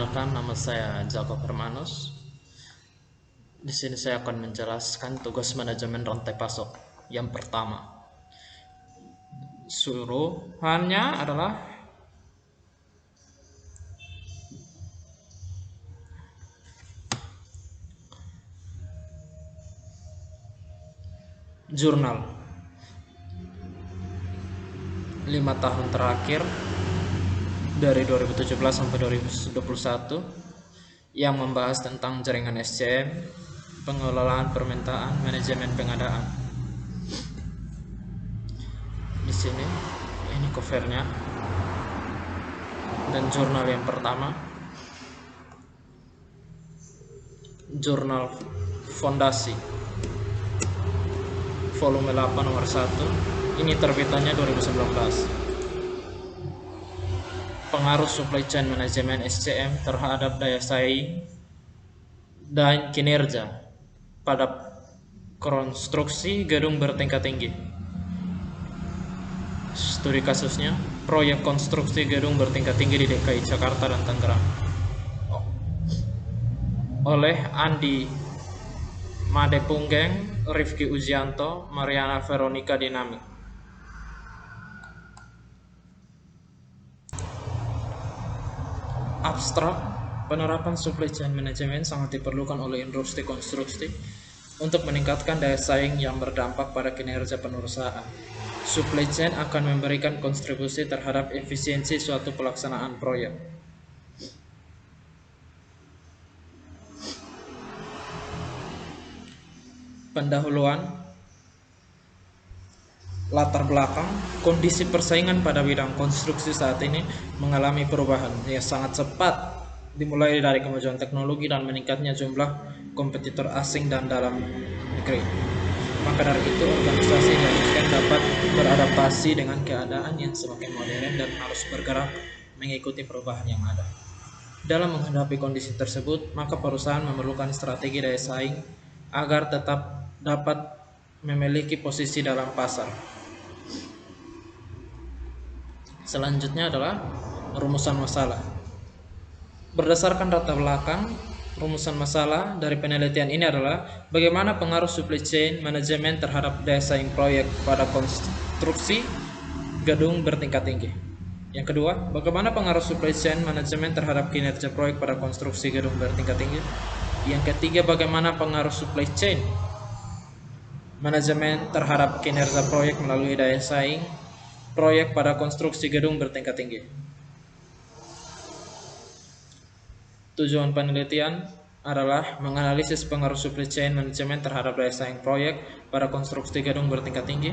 Perkenalkan, nama saya Jacob Hermanus. Di sini saya akan menjelaskan tugas manajemen rantai pasok. Yang pertama, suruhannya adalah jurnal 5 tahun terakhir dari 2017 sampai 2021 yang membahas tentang jaringan SCM, pengelolaan permintaan, manajemen pengadaan. Di sini ini covernya dan jurnal yang pertama, jurnal fondasi volume 8 nomor 1. Ini terbitannya 2019. Pengaruh supply chain manajemen SCM terhadap daya saing dan kinerja pada konstruksi gedung bertingkat tinggi. Studi kasusnya, proyek konstruksi gedung bertingkat tinggi di DKI Jakarta dan Tangerang oleh Andi Madepunggeng, Rifki Ujianto, Mariana Veronica Dinamik. Abstrak, penerapan supply chain management sangat diperlukan oleh industri konstruksi untuk meningkatkan daya saing yang berdampak pada kinerja perusahaan. Supply chain akan memberikan kontribusi terhadap efisiensi suatu pelaksanaan proyek. Pendahuluan, latar belakang, kondisi persaingan pada bidang konstruksi saat ini mengalami perubahan yang sangat cepat, dimulai dari kemajuan teknologi dan meningkatnya jumlah kompetitor asing dan dalam negeri. Maka dari itu, organisasi diharuskan dapat beradaptasi dengan keadaan yang semakin modern dan harus bergerak mengikuti perubahan yang ada. Dalam menghadapi kondisi tersebut, maka perusahaan memerlukan strategi daya saing agar tetap dapat memiliki posisi dalam pasar. Selanjutnya adalah rumusan masalah. Berdasarkan data belakang, rumusan masalah dari penelitian ini adalah bagaimana pengaruh supply chain manajemen terhadap daya saing proyek pada konstruksi gedung bertingkat tinggi. Yang kedua, bagaimana pengaruh supply chain manajemen terhadap kinerja proyek pada konstruksi gedung bertingkat tinggi. Yang ketiga, bagaimana pengaruh supply chain manajemen terhadap kinerja proyek melalui daya saing proyek pada konstruksi gedung bertingkat tinggi. Tujuan penelitian adalah menganalisis pengaruh supply chain manajemen terhadap daya saing proyek pada konstruksi gedung bertingkat tinggi.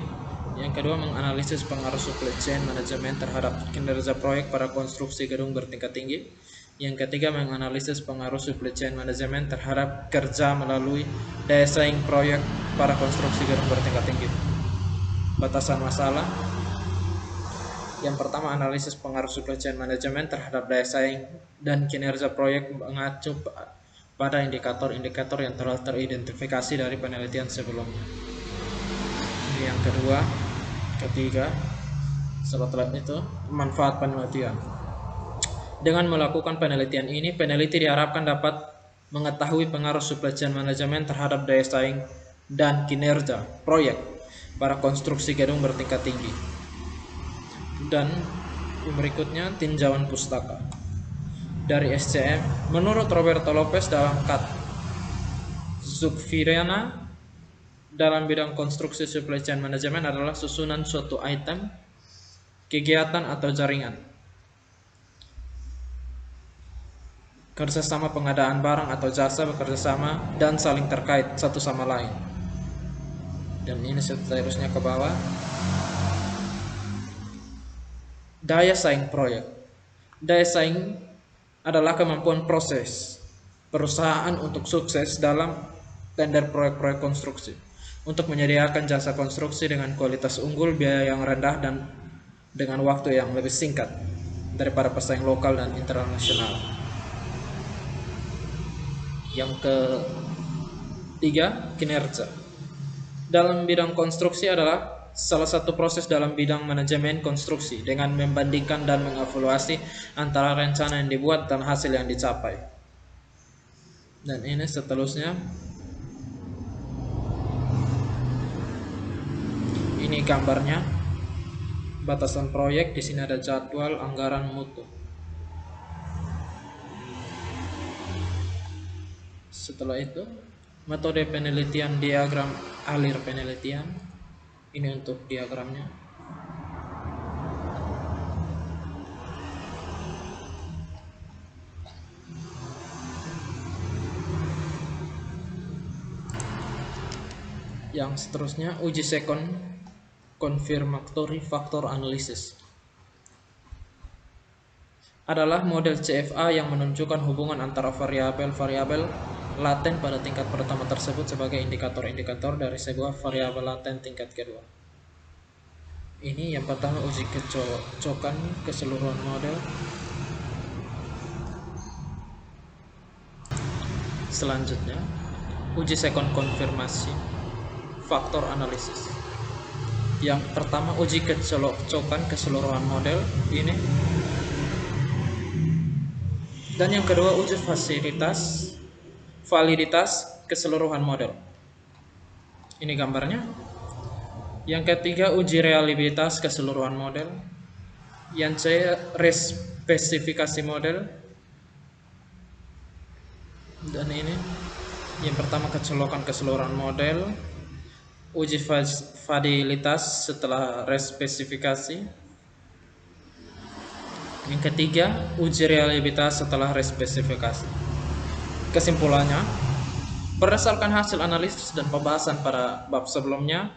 Yang kedua, menganalisis pengaruh supply chain manajemen terhadap kinerja proyek pada konstruksi gedung bertingkat tinggi. Yang ketiga, menganalisis pengaruh supply chain manajemen terhadap kerja melalui daya saing proyek pada konstruksi gedung bertingkat tinggi. Batasan masalah. Yang pertama, analisis pengaruh supply chain manajemen terhadap daya saing dan kinerja proyek mengacu pada indikator-indikator yang telah teridentifikasi dari penelitian sebelumnya. Yang ketiga, setelah itu, manfaat penelitian. Dengan melakukan penelitian ini, peneliti diharapkan dapat mengetahui pengaruh supply chain manajemen terhadap daya saing dan kinerja proyek pada konstruksi gedung bertingkat tinggi. Dan berikutnya, tinjauan pustaka dari SCM. Menurut Roberto Lopez dalam Kat Zukfirana, dalam bidang konstruksi supply chain management adalah susunan suatu item, kegiatan atau jaringan, kerjasama pengadaan barang atau jasa, bekerjasama dan saling terkait satu sama lain. Dan ini seterusnya ke bawah. Daya saing proyek. Daya saing adalah kemampuan proses perusahaan untuk sukses dalam tender proyek-proyek konstruksi, untuk menyediakan jasa konstruksi dengan kualitas unggul, biaya yang rendah, dan dengan waktu yang lebih singkat daripada pesaing lokal dan internasional. Yang ketiga, kinerja. Dalam bidang konstruksi adalah salah satu proses dalam bidang manajemen konstruksi dengan membandingkan dan mengevaluasi antara rencana yang dibuat dan hasil yang dicapai. Dan ini seterusnya. Ini gambarnya. Batasan proyek, di sini ada jadwal, anggaran, mutu. Setelah itu, metode penelitian, diagram alir penelitian. Ini untuk diagramnya. Yang seterusnya, uji second confirmatory factor analysis adalah model CFA yang menunjukkan hubungan antara variabel-variabel laten pada tingkat pertama tersebut sebagai indikator-indikator dari sebuah variabel laten tingkat kedua. Ini yang pertama, uji kecocokan keseluruhan model. Selanjutnya, uji second konfirmasi faktor analisis. Yang pertama, uji kecocokan keseluruhan model ini. Dan yang kedua, uji validitas keseluruhan model. Ini gambarnya. Yang ketiga, uji reliabilitas keseluruhan model. Yang C, respesifikasi model. Dan ini yang pertama, kecocokan keseluruhan model, uji validitas setelah respesifikasi. Yang ketiga, uji reliabilitas setelah respesifikasi. Kesimpulannya, berdasarkan hasil analisis dan pembahasan pada bab sebelumnya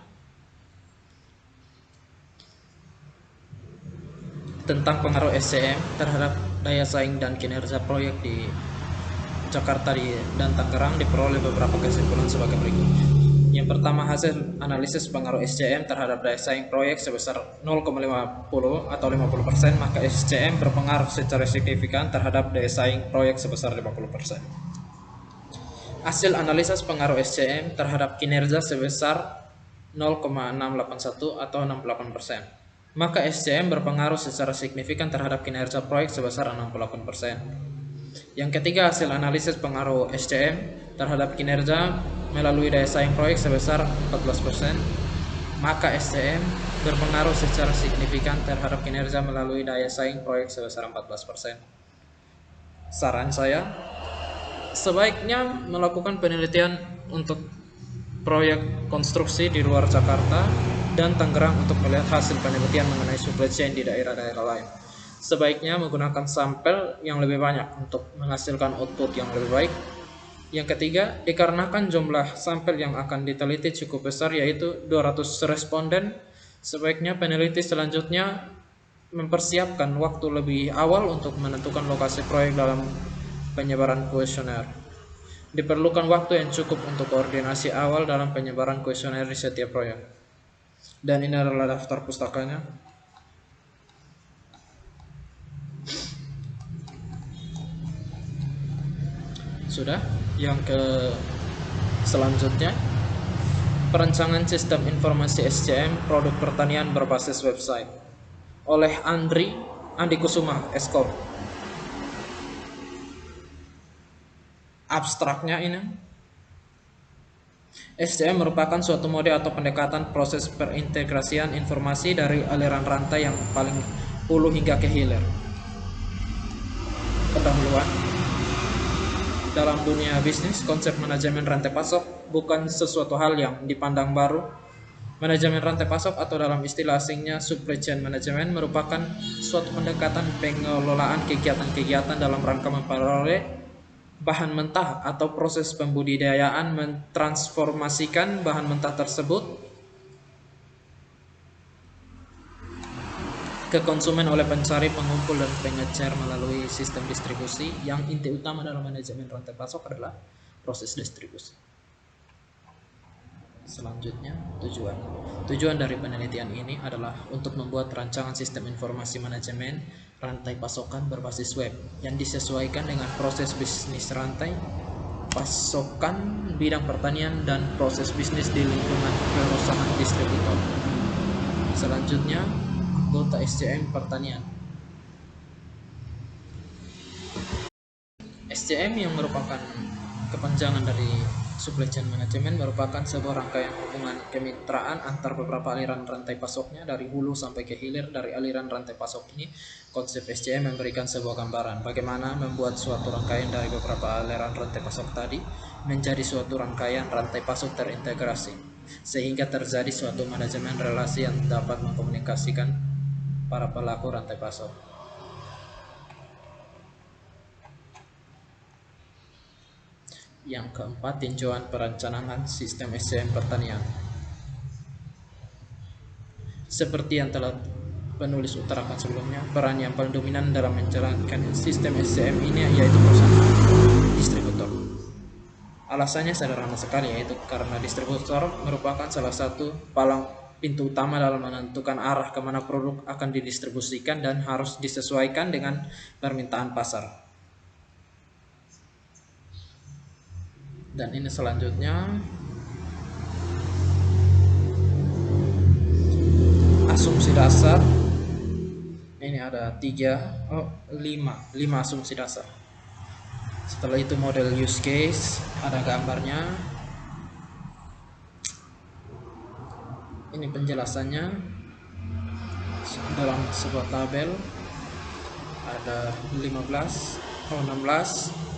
tentang pengaruh SCM terhadap daya saing dan kinerja proyek di Jakarta dan Tangerang, diperoleh beberapa kesimpulan sebagai berikut. Yang pertama, hasil analisis pengaruh SCM terhadap daya saing proyek sebesar 0,50 atau 50%, maka SCM berpengaruh secara signifikan terhadap daya saing proyek sebesar 50%. Hasil analisis pengaruh SCM terhadap kinerja sebesar 0,681 atau 68%. Maka SCM berpengaruh secara signifikan terhadap kinerja proyek sebesar 68%. Yang ketiga, hasil analisis pengaruh SCM terhadap kinerja melalui daya saing proyek sebesar 14%. Maka SCM berpengaruh secara signifikan terhadap kinerja melalui daya saing proyek sebesar 14%. Saran saya, sebaiknya melakukan penelitian untuk proyek konstruksi di luar Jakarta dan Tangerang untuk melihat hasil penelitian mengenai supply chain di daerah-daerah lain. Sebaiknya menggunakan sampel yang lebih banyak untuk menghasilkan output yang lebih baik. Yang ketiga, dikarenakan jumlah sampel yang akan diteliti cukup besar, yaitu 200 responden, sebaiknya peneliti selanjutnya mempersiapkan waktu lebih awal untuk menentukan lokasi proyek dalam penyebaran kuesioner. Diperlukan waktu yang cukup untuk koordinasi awal dalam penyebaran kuesioner di setiap proyek. Dan ini adalah daftar pustakanya. Sudah. Yang ke selanjutnya, perancangan sistem informasi SCM produk pertanian berbasis website oleh Andi Kusuma, Eskom. Abstraknya ini, SCM merupakan suatu mode atau pendekatan proses perintegrasian informasi dari aliran rantai yang paling hulu hingga ke hilir. Pendahuluan. Dalam dunia bisnis, konsep manajemen rantai pasok bukan sesuatu hal yang dipandang baru. Manajemen rantai pasok atau dalam istilah asingnya supply chain management merupakan suatu pendekatan pengelolaan kegiatan-kegiatan dalam rangka memperoleh bahan mentah atau proses pembudidayaan mentransformasikan bahan mentah tersebut ke konsumen oleh pencari, pengumpul, dan pengecer melalui sistem distribusi. Yang inti utama dalam manajemen rantai pasok adalah proses distribusi. Selanjutnya, tujuan dari penelitian ini adalah untuk membuat rancangan sistem informasi manajemen rantai pasokan berbasis web yang disesuaikan dengan proses bisnis rantai pasokan bidang pertanian dan proses bisnis di lingkungan perusahaan distributor. Selanjutnya, anggota SCM pertanian. SCM yang merupakan kepanjangan dari Supply Chain Management merupakan sebuah rangkaian hubungan kemitraan antar beberapa aliran rantai pasoknya dari hulu sampai ke hilir. Dari aliran rantai pasok ini, konsep SCM memberikan sebuah gambaran bagaimana membuat suatu rangkaian dari beberapa aliran rantai pasok tadi menjadi suatu rangkaian rantai pasok terintegrasi, sehingga terjadi suatu manajemen relasi yang dapat mengkomunikasikan para pelaku rantai pasok. Yang keempat, tinjauan perencanaan sistem SCM pertanian. Seperti yang telah penulis utarakan sebelumnya, peran yang paling dominan dalam menjalankan sistem SCM ini yaitu perusahaan distributor. Alasannya sederhana sekali, yaitu karena distributor merupakan salah satu palang pintu utama dalam menentukan arah kemana produk akan didistribusikan dan harus disesuaikan dengan permintaan pasar. Dan ini selanjutnya asumsi dasar. Ini ada 5 asumsi dasar. Setelah itu model use case, ada gambarnya. Ini penjelasannya dalam sebuah tabel. Ada 16.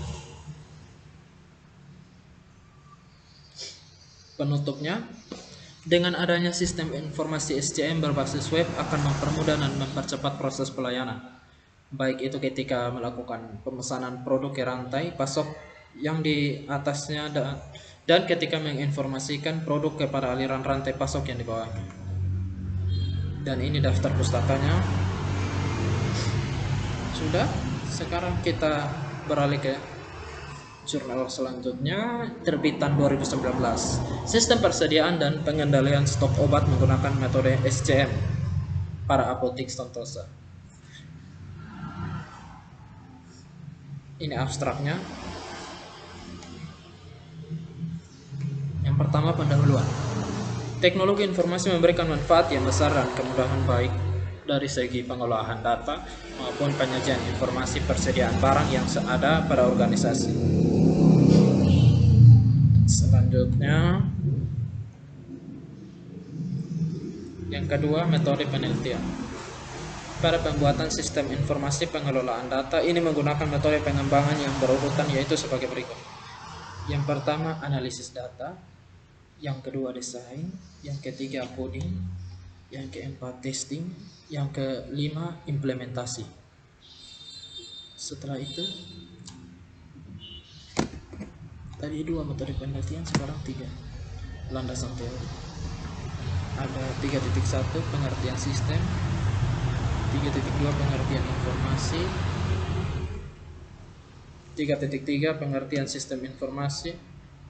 Penutupnya, dengan adanya sistem informasi SCM berbasis web akan mempermudah dan mempercepat proses pelayanan, baik itu ketika melakukan pemesanan produk ke rantai pasok yang di atasnya dan ketika menginformasikan produk kepada aliran rantai pasok yang di bawahnya. Dan ini daftar pustakanya. Sudah, sekarang kita beralih ke jurnal selanjutnya, terbitan 2019. Sistem persediaan dan pengendalian stok obat menggunakan metode SCM para apotek Sentosa. Ini abstraknya. Yang pertama, pendahuluan. Teknologi informasi memberikan manfaat yang besar dan kemudahan baik dari segi pengolahan data maupun penyajian informasi persediaan barang yang ada pada organisasi. Selanjutnya, yang kedua, metode penelitian. Pada pembuatan sistem informasi pengelolaan data ini menggunakan metode pengembangan yang berurutan, yaitu sebagai berikut. Yang pertama, analisis data. Yang kedua, desain. Yang ketiga, coding. Yang keempat, testing. Yang kelima, implementasi. Setelah itu, tadi 2 metode penelitian, sekarang 3. Landasan teori. Ada 3.1 pengertian sistem, 3.2 pengertian informasi, 3.3 pengertian sistem informasi,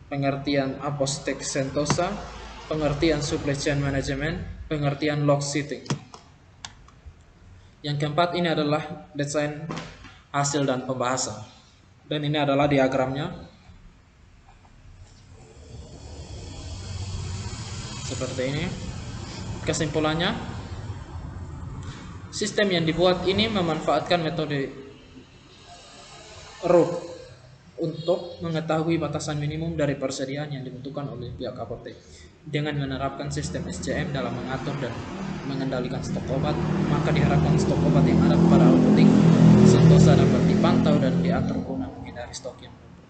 pengertian apotek Sentosa, pengertian supply chain management, pengertian log sitting. Yang keempat, ini adalah desain hasil dan pembahasan. Dan ini adalah diagramnya. Seperti ini. Kesimpulannya, sistem yang dibuat ini memanfaatkan metode RUP untuk mengetahui batasan minimum dari persediaan yang dibutuhkan oleh pihak apotek. Dengan menerapkan sistem SCM dalam mengatur dan mengendalikan stok obat, maka diharapkan stok obat yang ada pada apotek Sentosa dapat dipantau dan diatur guna menghindari stok yang menumpuk.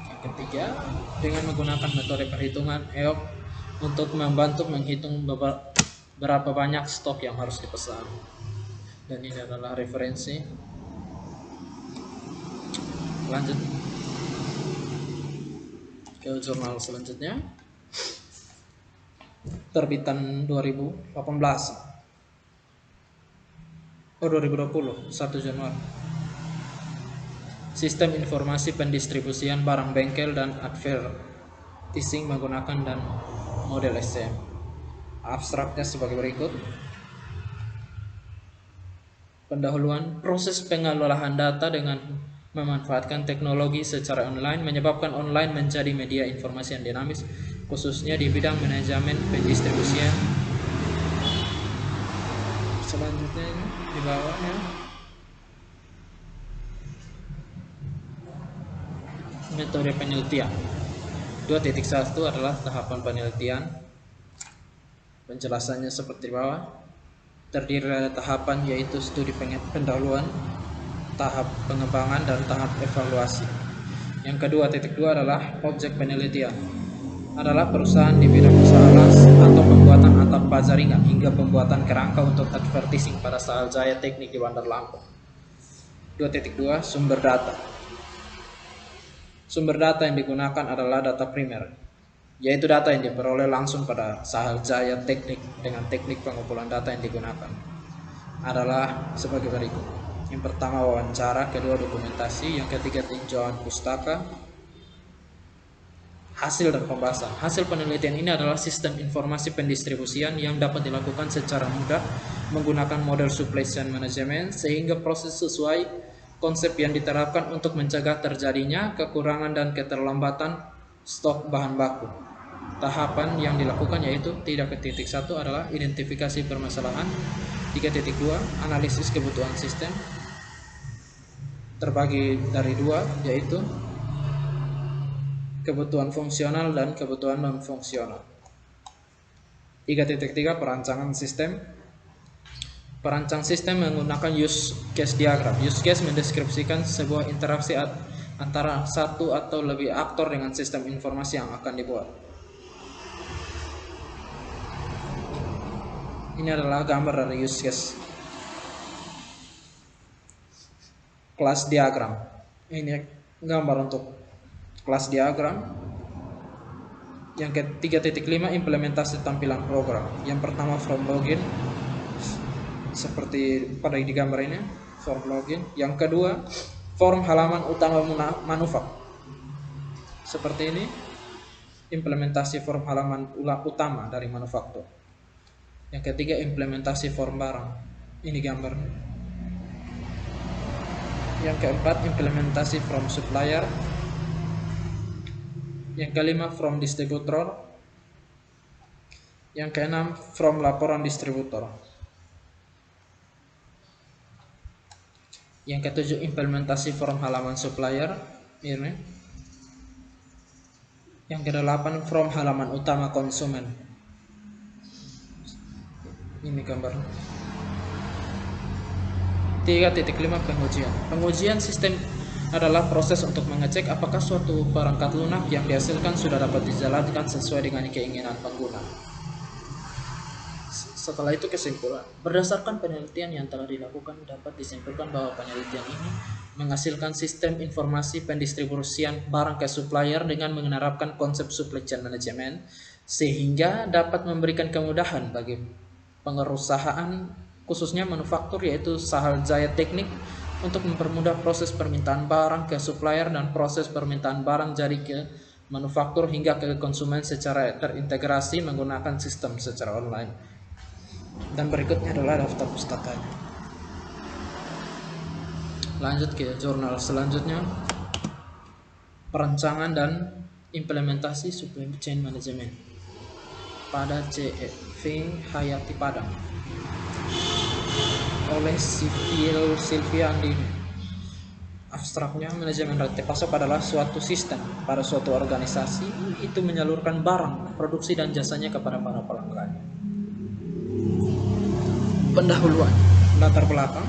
Yang ketiga, dengan menggunakan metode perhitungan EOP untuk membantu menghitung berapa banyak stok yang harus dipesan. Dan ini adalah referensi. Lanjut ke jurnal selanjutnya, terbitan 2020, 1 Januari. Sistem informasi pendistribusian barang bengkel dan advertising menggunakan dan model SCM. Abstraknya sebagai berikut. Pendahuluan, proses pengelolaan data dengan memanfaatkan teknologi secara online menyebabkan online menjadi media informasi yang dinamis, khususnya di bidang manajemen pendistribusian Selanjutnya ini di bawahnya metode penelitian. 2.1 adalah tahapan penelitian. Penjelasannya seperti bawah. Terdiri dari tahapan yaitu studi pendahuluan, tahap pengembangan, dan tahap evaluasi. Yang kedua, titik 2 adalah objek penelitian. Adalah perusahaan di bidang usaha las atau pembuatan atap baja ringan hingga pembuatan kerangka untuk advertising pada Sahal Jaya Teknik di Bandar Lampung. 2.2 Sumber data. Sumber data yang digunakan adalah data primer, yaitu data yang diperoleh langsung pada Sahal Jaya Teknik dengan teknik pengumpulan data yang digunakan adalah sebagai berikut. Yang pertama wawancara, kedua dokumentasi, yang ketiga tinjauan pustaka, hasil dan pembahasan. Hasil penelitian ini adalah sistem informasi pendistribusian yang dapat dilakukan secara mudah menggunakan model supply chain management sehingga proses sesuai konsep yang diterapkan untuk mencegah terjadinya kekurangan dan keterlambatan stok bahan baku. Tahapan yang dilakukan yaitu 3.1 adalah identifikasi permasalahan, 3.2 analisis kebutuhan sistem terbagi dari dua yaitu kebutuhan fungsional dan kebutuhan non-fungsional. 3.3 perancangan sistem. Perancang sistem menggunakan use case diagram. Use case mendeskripsikan sebuah interaksi antara satu atau lebih aktor dengan sistem informasi yang akan dibuat. Ini adalah gambar dari use case. Kelas diagram. Ini gambar untuk kelas diagram. Yang ke-3.5 implementasi tampilan program. Yang pertama form login seperti pada di gambar ini, form login. Yang kedua form halaman utama manufak seperti ini, implementasi form halaman utama dari manufaktur. Yang ketiga implementasi form barang, ini gambar. Yang keempat implementasi from supplier. Yang kelima from distributor. Yang keenam from laporan distributor. Yang ketujuh implementasi form halaman supplier ini. Yang kedelapan from halaman utama konsumen. Ini gambar. 3.5 pengujian. Pengujian sistem adalah proses untuk mengecek apakah suatu perangkat lunak yang dihasilkan sudah dapat dijalankan sesuai dengan keinginan pengguna. Setelah itu kesimpulan. Berdasarkan penelitian yang telah dilakukan dapat disimpulkan bahwa penelitian ini menghasilkan sistem informasi pendistribusian barang ke supplier dengan menerapkan konsep supply chain management sehingga dapat memberikan kemudahan bagi pengusahaan khususnya manufaktur yaitu Sahal Jaya Teknik untuk mempermudah proses permintaan barang ke supplier dan proses permintaan barang dari ke manufaktur hingga ke konsumen secara terintegrasi menggunakan sistem secara online. Dan berikutnya adalah daftar pustakanya. Lanjut ke jurnal selanjutnya, perancangan dan implementasi supply chain management pada C.V. Hayati Padang oleh Silviandi. Abstraknya, manajemen rantai pasok adalah suatu sistem pada suatu organisasi itu menyalurkan barang, produksi dan jasanya kepada para pelanggan. Pendahuluan, latar belakang,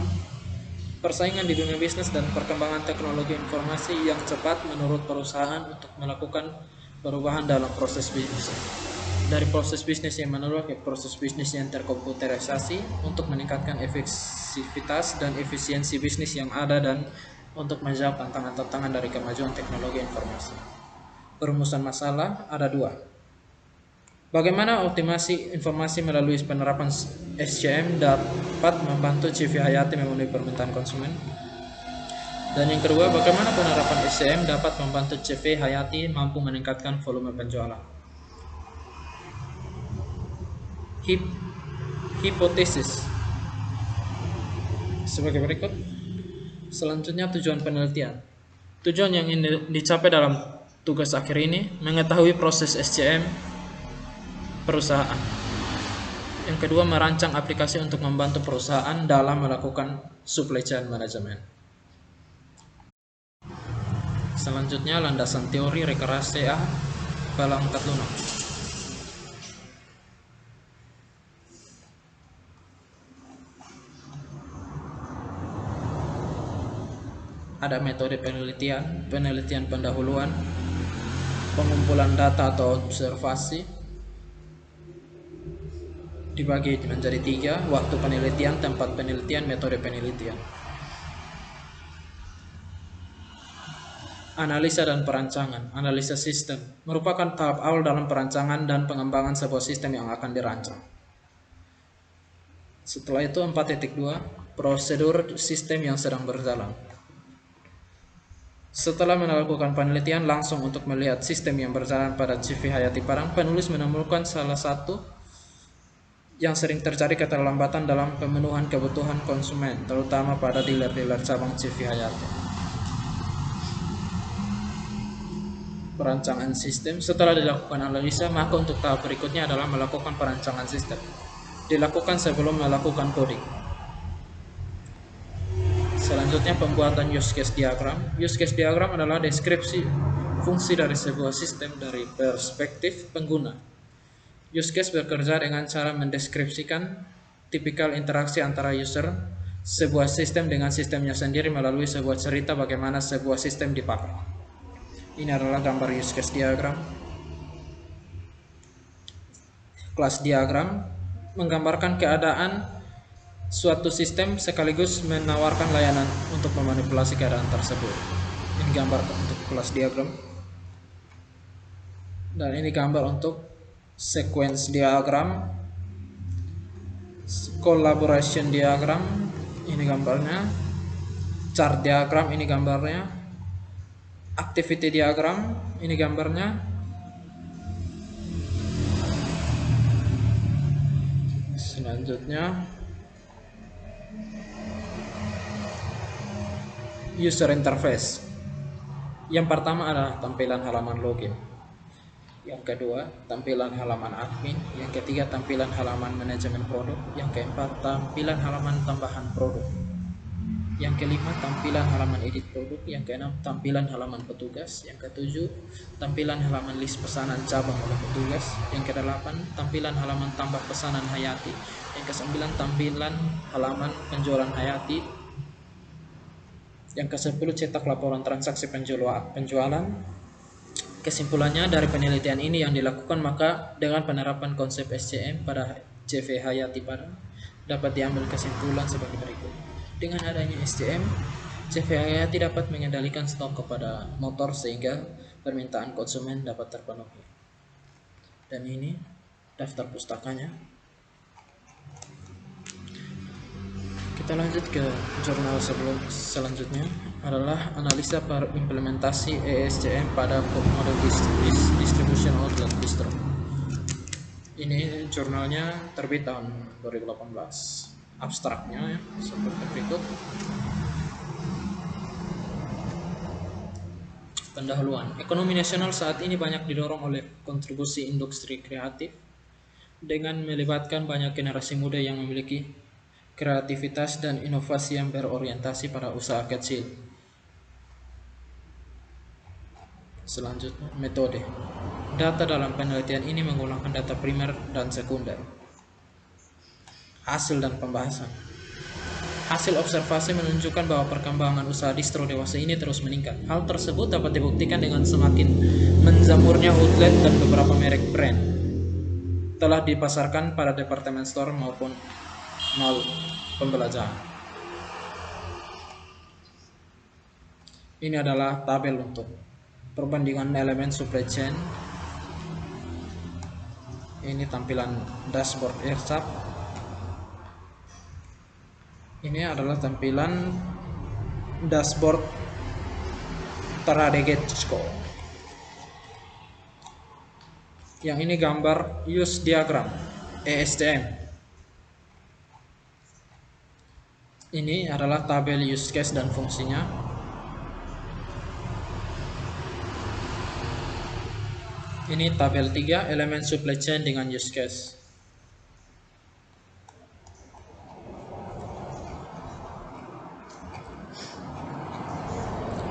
persaingan di dunia bisnis dan perkembangan teknologi informasi yang cepat menurut perusahaan untuk melakukan perubahan dalam proses bisnis. Dari proses bisnis yang manual ke proses bisnis yang terkomputerisasi untuk meningkatkan efektivitas dan efisiensi bisnis yang ada dan untuk menjawab tantangan-tantangan dari kemajuan teknologi informasi. Perumusan masalah ada dua. Bagaimana optimasi informasi melalui penerapan SCM dapat membantu CV Hayati memenuhi permintaan konsumen? Dan yang kedua, bagaimana penerapan SCM dapat membantu CV Hayati mampu meningkatkan volume penjualan? Hipotesis sebagai berikut. Selanjutnya tujuan penelitian. Tujuan yang ingin dicapai dalam tugas akhir ini mengetahui proses SCM perusahaan. Yang kedua, merancang aplikasi untuk membantu perusahaan dalam melakukan supply chain management. Selanjutnya, landasan teori rekerasi Balang Tatluno. Ada metode penelitian, penelitian pendahuluan, pengumpulan data atau observasi, dibagi menjadi 3, waktu penelitian, tempat penelitian, metode penelitian. Analisa dan perancangan. Analisa sistem merupakan tahap awal dalam perancangan dan pengembangan sebuah sistem yang akan dirancang. Setelah itu 4.2, prosedur sistem yang sedang berjalan. Setelah melakukan penelitian langsung untuk melihat sistem yang berjalan pada CV Hayati Padang, penulis menemukan salah satu yang sering terjadi keterlambatan dalam pemenuhan kebutuhan konsumen, terutama pada dealer-dealer cabang CV Hayati. Perancangan sistem. Setelah dilakukan analisa, maka untuk tahap berikutnya adalah melakukan perancangan sistem. Dilakukan sebelum melakukan coding. Selanjutnya, pembuatan use case diagram. Use case diagram adalah deskripsi fungsi dari sebuah sistem dari perspektif pengguna. Use case bekerja dengan cara mendeskripsikan tipikal interaksi antara user sebuah sistem dengan sistemnya sendiri melalui sebuah cerita bagaimana sebuah sistem dipakai. Ini adalah gambar use case diagram. Class diagram menggambarkan keadaan suatu sistem sekaligus menawarkan layanan untuk memanipulasi keadaan tersebut. Ini gambar untuk class diagram. Dan ini gambar untuk sequence diagram, collaboration diagram, ini gambarnya, chart diagram, ini gambarnya, activity diagram, ini gambarnya, selanjutnya user interface. Yang pertama adalah tampilan halaman login, yang kedua tampilan halaman admin, yang ketiga tampilan halaman manajemen produk, yang keempat tampilan halaman tambahan produk, yang kelima tampilan halaman edit produk, yang keenam tampilan halaman petugas, yang ketujuh tampilan halaman list pesanan cabang oleh petugas, yang kedelapan tampilan halaman tambah pesanan Hayati, yang kesembilan tampilan halaman penjualan Hayati, yang ke-10 cetak laporan transaksi penjualan. Kesimpulannya dari penelitian ini yang dilakukan, maka dengan penerapan konsep SCM pada CV Hayati Padang dapat diambil kesimpulan sebagai berikut. Dengan adanya SCM, CV Hayati dapat mengendalikan stok kepada motor sehingga permintaan konsumen dapat terpenuhi. Dan ini daftar pustakanya. Kita lanjut ke jurnal selanjutnya adalah analisa implementasi ESCM pada model distribution outlet distro. Ini jurnalnya terbit tahun 2018. Abstraknya seperti berikut. Pendahuluan. Ekonomi nasional saat ini banyak didorong oleh kontribusi industri kreatif dengan melibatkan banyak generasi muda yang memiliki kreativitas dan inovasi yang berorientasi pada usaha kecil. Selanjutnya, metode. Data dalam penelitian ini menggunakan data primer dan sekunder. Hasil dan pembahasan. Hasil observasi menunjukkan bahwa perkembangan usaha distro dewasa ini terus meningkat. Hal tersebut dapat dibuktikan dengan semakin menjamurnya outlet dan beberapa merek brand telah dipasarkan pada departemen store maupun mall pembelajaran. Ini adalah tabel untuk perbandingan elemen supply chain. Ini tampilan dashboard ERSAP. Ini adalah tampilan dashboard Taradegetsko. Yang ini gambar use diagram ESCM. Ini adalah tabel use case dan fungsinya. Ini tabel 3, elemen supply chain dengan use case.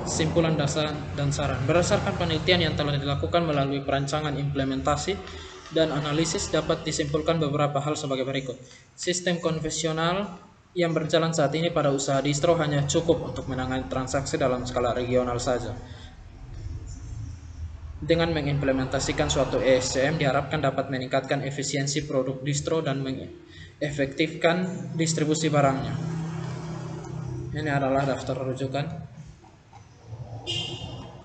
Simpulan dasar dan saran. Berdasarkan penelitian yang telah dilakukan melalui perancangan, implementasi, dan analisis, dapat disimpulkan beberapa hal sebagai berikut. Sistem konvensional yang berjalan saat ini pada usaha distro hanya cukup untuk menangani transaksi dalam skala regional saja. Dengan mengimplementasikan suatu ESCM diharapkan dapat meningkatkan efisiensi produk distro dan mengefektifkan distribusi barangnya. Ini adalah daftar rujukan.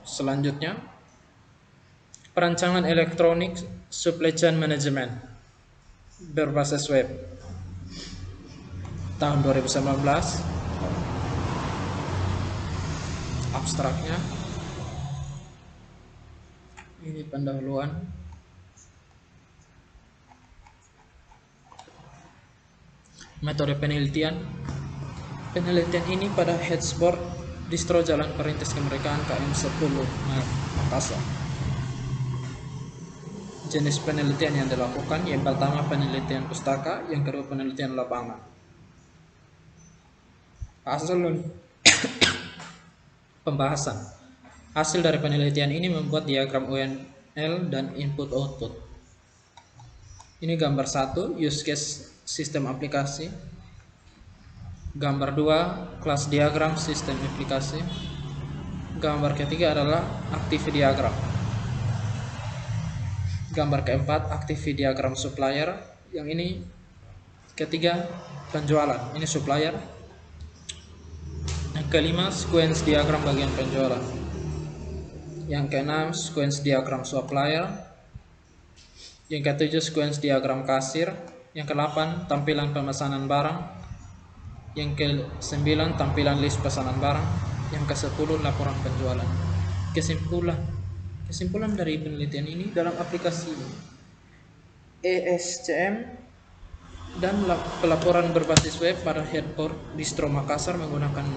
Selanjutnya, perancangan elektronik supply chain management berbasis web tahun 2019. Abstraknya ini pendahuluan. Metode penelitian. Penelitian ini pada Headsboard Distro Jalan Perintis Kemerdekaan KM10 Makassar. Jenis penelitian yang dilakukan, yang pertama penelitian pustaka, yang kedua penelitian lapangan. Pembahasan. Hasil dari penelitian ini membuat diagram UNL dan input-output. Ini gambar 1, use case sistem aplikasi. Gambar 2, kelas diagram sistem aplikasi. Gambar ketiga adalah activity diagram. Gambar keempat, activity diagram supplier. Yang ini ketiga, penjualan. Ini supplier. Yang kelima, sequence diagram bagian penjualan. Yang keenam, sequence diagram supplier. Yang ketujuh, sequence diagram kasir. Yang ke-8, tampilan pemesanan barang. Yang ke-9, tampilan list pesanan barang. Yang ke-10, laporan penjualan. Kesimpulan dari penelitian ini, dalam aplikasi ESCM dan pelaporan berbasis web pada Headsboard Distro Makassar menggunakan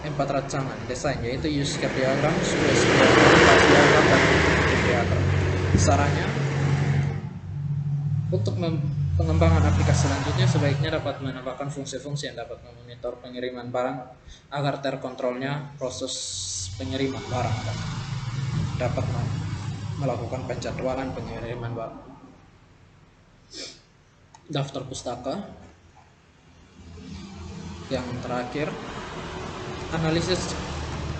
4 rancangan desain, yaitu use case diagram, sequence diagram, class diagram, dan activity diagram. Sarannya, untuk pengembangan aplikasi selanjutnya sebaiknya dapat menambahkan fungsi-fungsi yang dapat memonitor pengiriman barang agar terkontrolnya proses pengiriman barang dan dapat melakukan penjadwalan pengiriman barang. Daftar pustaka. Yang terakhir, analisis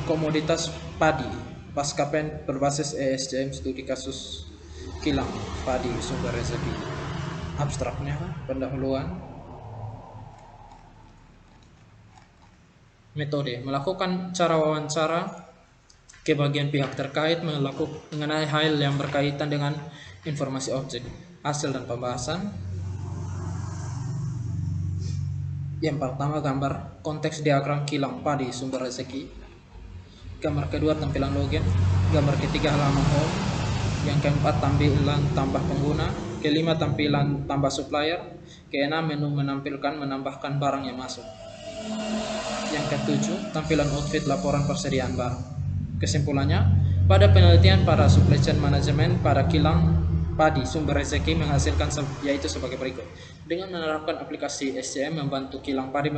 komoditas padi pasca berbasis ESCM studi kasus kilang padi sumber rezeki. Abstraknya, pendahuluan. Metode, melakukan cara wawancara ke bagian pihak terkait mengenai hal yang berkaitan dengan informasi objek, hasil dan pembahasan. Yang pertama, gambar konteks diagram kilang padi sumber rezeki. Gambar kedua, tampilan login. Gambar ketiga, halaman home. Yang keempat, tampilan tambah pengguna. Kelima, tampilan tambah supplier. Keenam, menu menambahkan barang yang masuk. Yang ketujuh, tampilan outfit laporan persediaan barang. Kesimpulannya, pada penelitian pada supply chain management pada kilang padi sumber rezeki menghasilkan yaitu sebagai berikut. Dengan menerapkan aplikasi SCM membantu kilang padi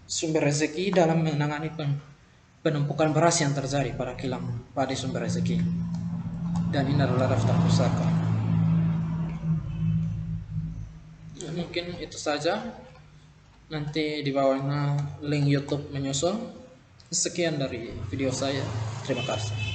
sumber rezeki dalam menangani penumpukan beras yang terjadi pada kilang padi sumber rezeki. Dan ini adalah daftar pusaka. Mungkin itu saja. Nanti di bawahnya link YouTube menyusul. Sekian dari video saya. Terima kasih.